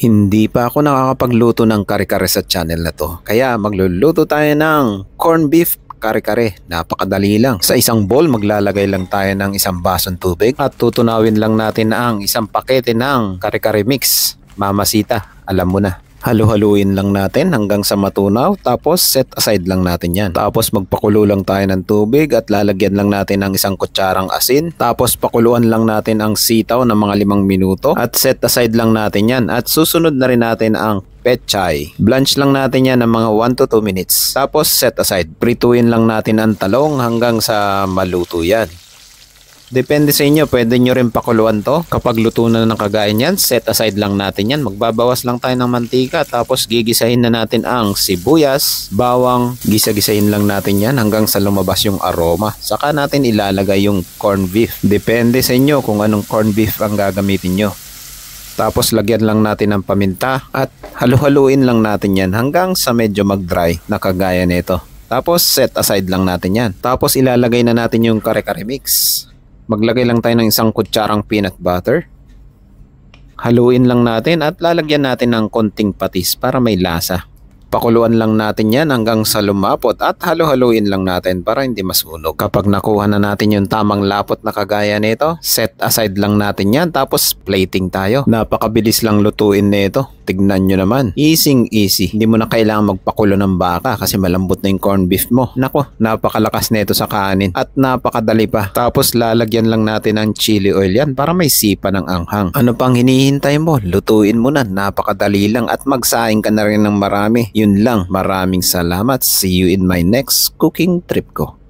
Hindi pa ako nakakapagluto ng kare-kare sa channel na to. Kaya magluluto tayo ng corn beef kare-kare. Napakadali lang. Sa isang bowl maglalagay lang tayo ng isang basong tubig at tutunawin lang natin ang isang pakete ng kare-kare mix. Mamasita, alam mo na. Halu-haluin lang natin hanggang sa matunaw, tapos set aside lang natin yan. Tapos magpakulo lang tayo ng tubig at lalagyan lang natin ng isang kutsarang asin. Tapos pakuluan lang natin ang sitaw ng mga 5 minuto at set aside lang natin yan. At susunod na rin natin ang pechay. Blanch lang natin yan ng mga 1 to 2 minutes. Tapos set aside. Prituin lang natin ang talong hanggang sa maluto yan. Depende sa inyo, pwede nyo rin pakuluan to. Kapag luto na ng kagaya niyan, set aside lang natin yan. Magbabawas lang tayo ng mantika, tapos gigisahin na natin ang sibuyas, bawang, gisa-gisahin lang natin yan hanggang sa lumabas yung aroma. Saka natin ilalagay yung corn beef. Depende sa inyo kung anong corn beef ang gagamitin nyo. Tapos lagyan lang natin ng paminta at halu-haluin lang natin yan hanggang sa medyo mag-dry na kagaya nito. Tapos set aside lang natin yan. Tapos ilalagay na natin yung kare-kare mix. Maglagay lang tayo ng isang kutsarang peanut butter. Haluin lang natin at lalagyan natin ng konting patis para may lasa. Pakuluan lang natin yan hanggang sa lumapot at halu-haluin lang natin para hindi masunog. Kapag nakuha na natin yung tamang lapot na kagaya nito, set aside lang natin yan, tapos plating tayo. Napakabilis lang lutuin nito. Tignan nyo naman. Easy easy. Hindi mo na kailangan magpakulo ng baka kasi malambot na yung corn beef mo. Nako, napakalakas nito sa kanin at napakadali pa. Tapos lalagyan lang natin ng chili oil yan para may sipa ng anghang. Ano pang hinihintay mo? Lutuin mo na. Napakadali lang at magsaing ka na rin ng marami. Yun lang. Maraming salamat. See you in my next cooking trip ko.